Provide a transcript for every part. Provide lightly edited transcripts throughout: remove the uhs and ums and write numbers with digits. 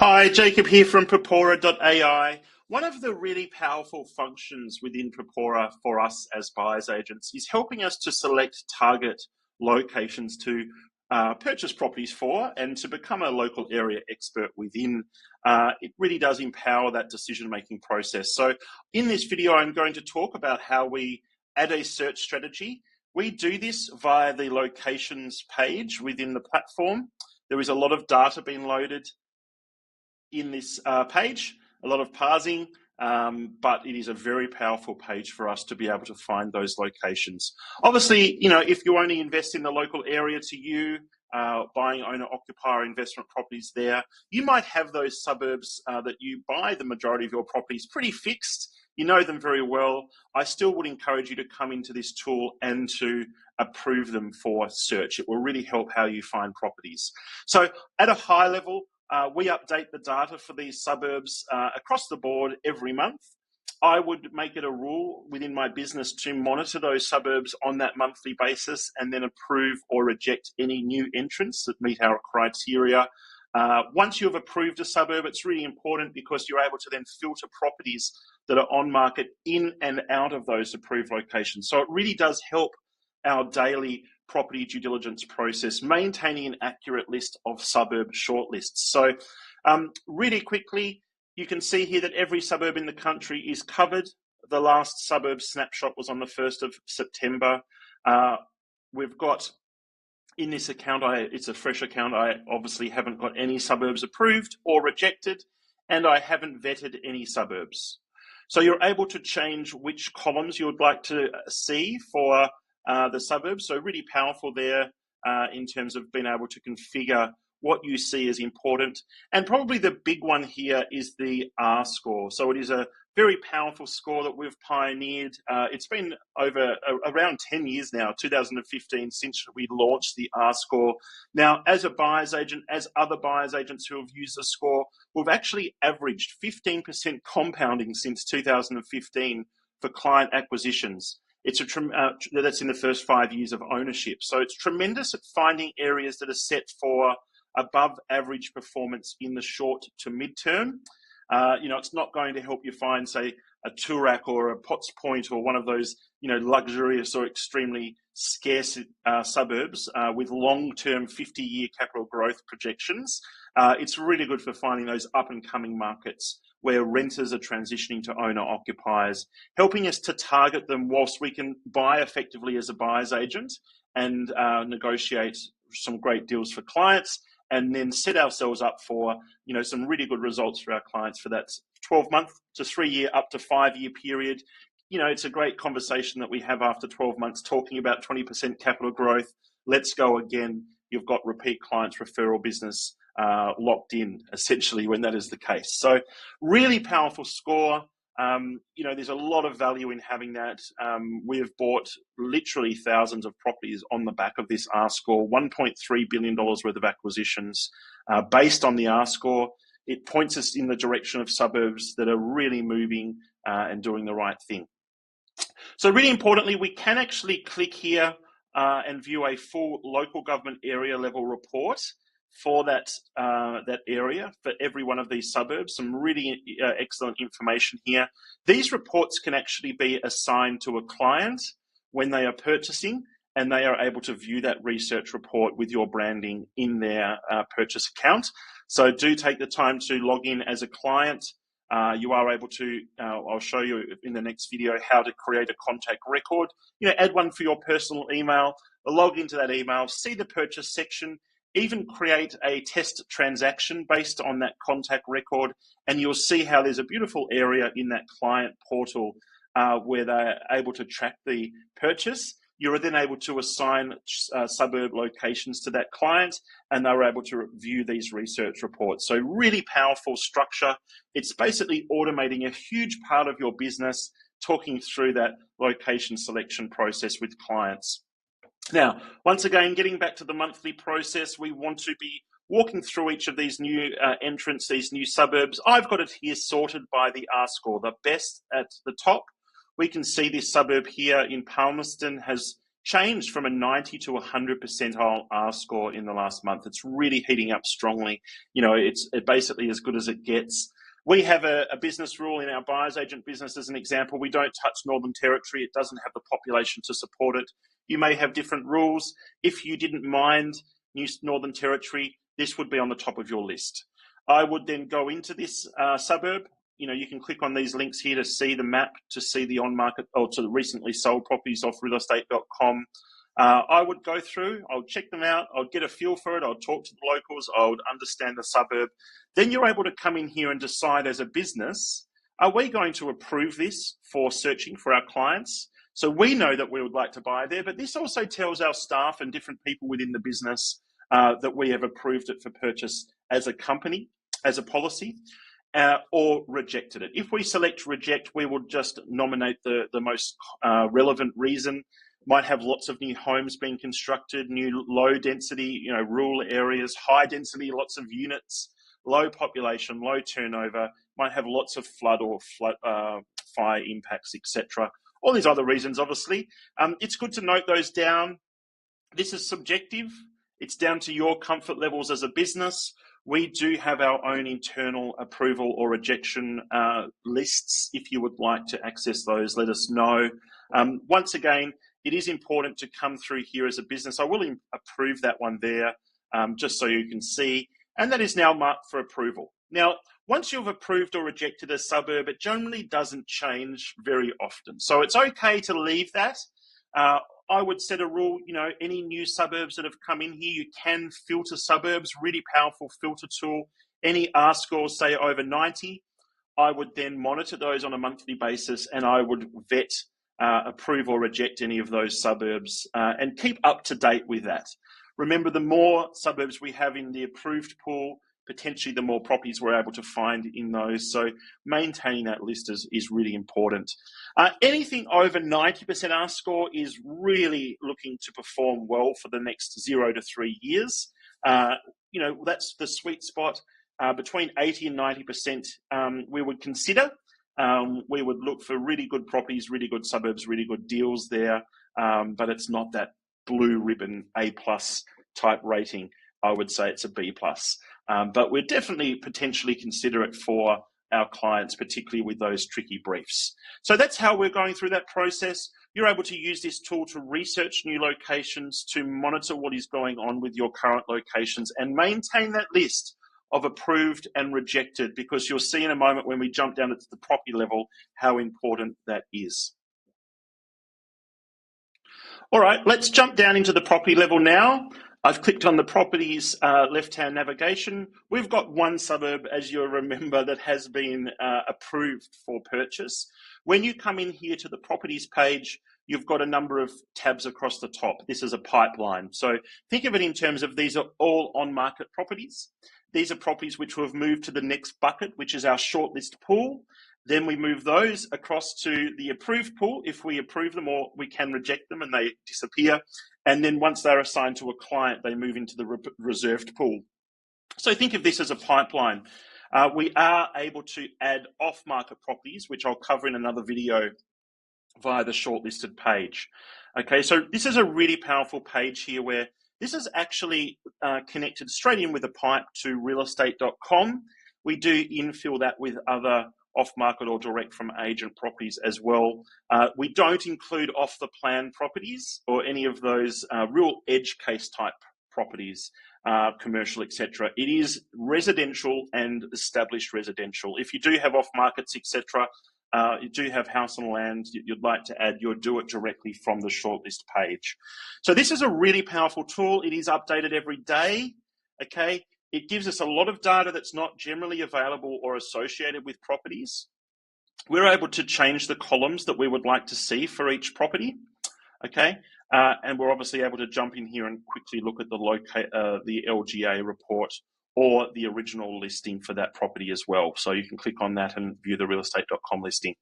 Hi, Jacob here from Propora.ai. One of the really powerful functions within Propora for us as buyers agents is helping us to select target locations to purchase properties for and to become a local area expert within. It really does empower that decision-making process. So in this video, I'm going to talk about how we add a search strategy. We do this via the locations page within the platform. There is a lot of data being loaded in this page, a lot of parsing, but it is a very powerful page for us to be able to find those locations. Obviously, if you only invest in the local area to you, buying owner-occupier investment properties there, you might have those suburbs that you buy the majority of your properties pretty fixed. You know them very well. I still would encourage you to come into this tool and to approve them for search. It will really help how you find properties. So at a high level, we update the data for these suburbs across the board every month. I would make it a rule within my business to monitor those suburbs on that monthly basis and then approve or reject any new entrants that meet our criteria. Once you've approved a suburb, it's really important because you're able to then filter properties that are on market in and out of those approved locations. So it really does help our daily property due diligence process, maintaining an accurate list of suburb shortlists. So really quickly, you can see here that every suburb in the country is covered. The last suburb snapshot was on the 1st of September. We've got in this account, it's a fresh account. I obviously haven't got any suburbs approved or rejected, and I haven't vetted any suburbs. So you're able to change which columns you would like to see for the suburbs. So really powerful there in terms of being able to configure what you see as important. And probably the big one here is the R score. So it is a very powerful score that we've pioneered. It's been over around 10 years now, 2015, since we launched the R score. Now, as a buyer's agent, as other buyer's agents who have used the score, we've actually averaged 15% compounding since 2015 for client acquisitions. That's in the first 5 years of ownership. So it's tremendous at finding areas that are set for above average performance in the short to midterm. It's not going to help you find, say, a Toorak or a Potts Point or one of those, luxurious or extremely scarce suburbs with long-term 50-year capital growth projections. It's really good for finding those up-and-coming markets where renters are transitioning to owner-occupiers, helping us to target them whilst we can buy effectively as a buyer's agent and negotiate some great deals for clients, and then set ourselves up for, some really good results for our clients for that 12-month to 3-year up to 5-year period. It's a great conversation that we have after 12 months talking about 20% capital growth. Let's go again. You've got repeat clients, referral business locked in, essentially, when that is the case. So really powerful score. There's a lot of value in having that. We have bought literally thousands of properties on the back of this R score, $1.3 billion worth of acquisitions based on the R score. It points us in the direction of suburbs that are really moving and doing the right thing. So really importantly, we can actually click here and view a full local government area level report for that area for every one of these suburbs. Some really excellent information here. These reports can actually be assigned to a client when they are purchasing, and they are able to view that research report with your branding in their purchase account. So do take the time to log in as a client. You are able to, I'll show you in the next video how to create a contact record. Add one for your personal email, log into that email, see the purchase section, even create a test transaction based on that contact record, and you'll see how there's a beautiful area in that client portal where they're able to track the purchase. You're then able to assign suburb locations to that client, and they're able to view these research reports. So really powerful structure. It's basically automating a huge part of your business, talking through that location selection process with clients. Now, once again, getting back to the monthly process, we want to be walking through each of these new entrants, these new suburbs. I've got it here sorted by the R score, the best at the top. We can see this suburb here in Palmerston has changed from a 90 to 100% R score in the last month. It's really heating up strongly. It's basically as good as it gets. We have a business rule in our buyer's agent business as an example. We don't touch Northern Territory. It doesn't have the population to support it. You may have different rules. If you didn't mind New Northern Territory, this would be on the top of your list. I would then go into this suburb. You can click on these links here to see the map, to see the on-market or to the recently sold properties off realestate.com. I would go through, I'll check them out, I'll get a feel for it, I'll talk to the locals, I would understand the suburb. Then you're able to come in here and decide as a business, are we going to approve this for searching for our clients? So we know that we would like to buy there, but this also tells our staff and different people within the business that we have approved it for purchase as a company, as a policy. Or rejected it. If we select reject, we will just nominate the most relevant reason. Might have lots of new homes being constructed, new low density, rural areas, high density, lots of units, low population, low turnover, might have lots of flood or fire impacts, etc. All these other reasons, obviously. It's good to note those down. This is subjective. It's down to your comfort levels as a business. We do have our own internal approval or rejection lists. If you would like to access those, let us know. Once again, it is important to come through here as a business. I will approve that one there just so you can see. And that is now marked for approval. Now, once you've approved or rejected a suburb, it generally doesn't change very often. So it's okay to leave that. I would set a rule, any new suburbs that have come in here, you can filter suburbs, really powerful filter tool. Any R scores, say over 90, I would then monitor those on a monthly basis and I would vet, approve or reject any of those suburbs and keep up to date with that. Remember, the more suburbs we have in the approved pool, potentially the more properties we're able to find in those. So maintaining that list is really important. Anything over 90% R score is really looking to perform well for the next 0 to 3 years. That's the sweet spot. Between 80 and 90%, we would consider. We would look for really good properties, really good suburbs, really good deals there. But it's not that blue ribbon A+ type rating. I would say it's a B+. But we'd definitely potentially consider it for our clients, particularly with those tricky briefs. So that's how we're going through that process. You're able to use this tool to research new locations, to monitor what is going on with your current locations and maintain that list of approved and rejected, because you'll see in a moment when we jump down to the property level how important that is. All right, let's jump down into the property level now. I've clicked on the properties left-hand navigation. We've got one suburb, as you'll remember, that has been approved for purchase. When you come in here to the properties page, you've got a number of tabs across the top. This is a pipeline. So think of it in terms of these are all on-market properties. These are properties which will have moved to the next bucket, which is our shortlist pool. Then we move those across to the approved pool if we approve them, or we can reject them and they disappear. And then once they're assigned to a client, they move into the reserved pool. So think of this as a pipeline. We are able to add off-market properties, which I'll cover in another video via the shortlisted page. Okay, so this is a really powerful page here where this is actually connected straight in with a pipe to realestate.com. We do infill that with other off-market or direct from agent properties as well. We don't include off-the-plan properties or any of those real edge case type properties, commercial, etc. It is residential and established residential. If you do have off-markets, etc., you do have house and land you'd like to add, you'll do it directly from the shortlist page. So this is a really powerful tool. It is updated every day, okay? It gives us a lot of data that's not generally available or associated with properties. We're able to change the columns that we would like to see for each property, okay? And we're obviously able to jump in here and quickly look at the LGA report or the original listing for that property as well. So you can click on that and view the realestate.com listing.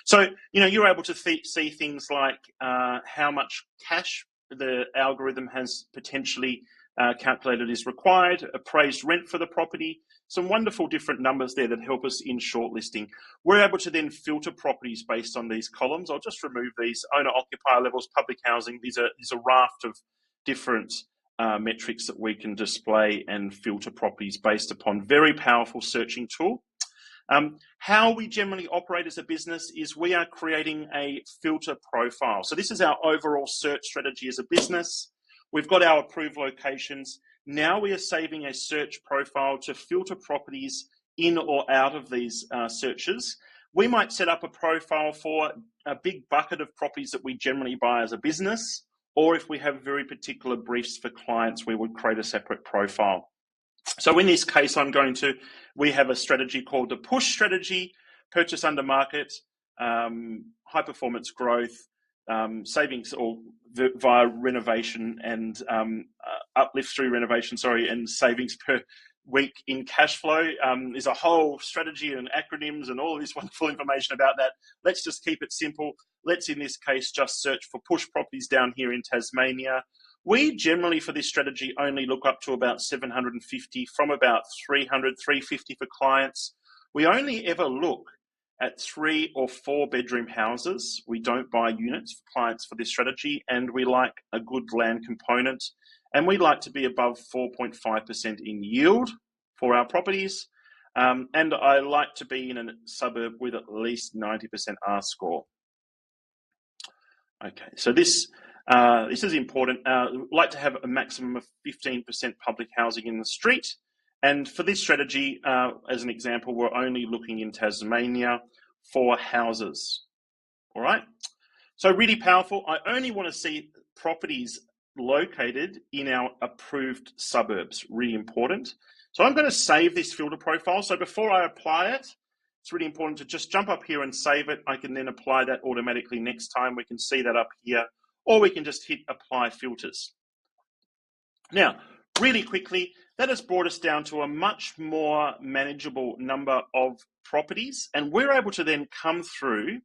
So, you're able to see things like how much cash the algorithm has potentially calculated is required, appraised rent for the property, some wonderful different numbers there that help us in shortlisting. We're able to then filter properties based on these columns. I'll just remove these: owner occupier levels, public housing. There's a raft of different metrics that we can display and filter properties based upon. Very powerful searching tool. How we generally operate as a business is we are creating a filter profile. So this is our overall search strategy as a business. We've got our approved locations. Now we are saving a search profile to filter properties in or out of these searches. We might set up a profile for a big bucket of properties that we generally buy as a business, or if we have very particular briefs for clients, we would create a separate profile. So in this case, we have a strategy called the push strategy: purchase under market, high performance growth, savings or via renovation, and uplift through renovation, and savings per week in cash flow. There's a whole strategy and acronyms and all of this wonderful information about that. Let's just keep it simple. Let's, in this case, just search for push properties down here in Tasmania. We generally, for this strategy, only look up to about 750, from about 300, 350 for clients. We only ever look at 3 or 4 bedroom houses. We don't buy units for clients for this strategy, and we like a good land component, and we like to be above 4.5% in yield for our properties. And I like to be in a suburb with at least 90% R score. Okay, so this is important. Like to have a maximum of 15% public housing in the street. And for this strategy, as an example, we're only looking in Tasmania for houses. All right. So really powerful. I only want to see properties located in our approved suburbs. Really important. So I'm going to save this filter profile. So before I apply it, it's really important to just jump up here and save it. I can then apply that automatically next time. We can see that up here, or we can just hit apply filters. Now, really quickly, that has brought us down to a much more manageable number of properties, and we're able to then come through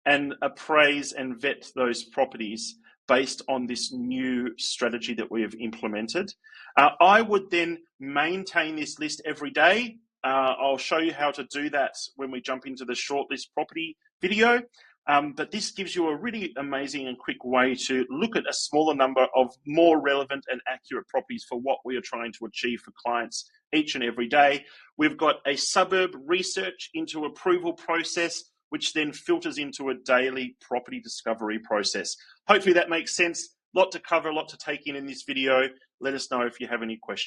and appraise and vet those properties based on this new strategy that we have implemented. I would then maintain this list every day. I'll show you how to do that when we jump into the shortlist property video. But this gives you a really amazing and quick way to look at a smaller number of more relevant and accurate properties for what we are trying to achieve for clients each and every day. We've got a suburb research into approval process, which then filters into a daily property discovery process. Hopefully that makes sense. A lot to cover, a lot to take in this video. Let us know if you have any questions.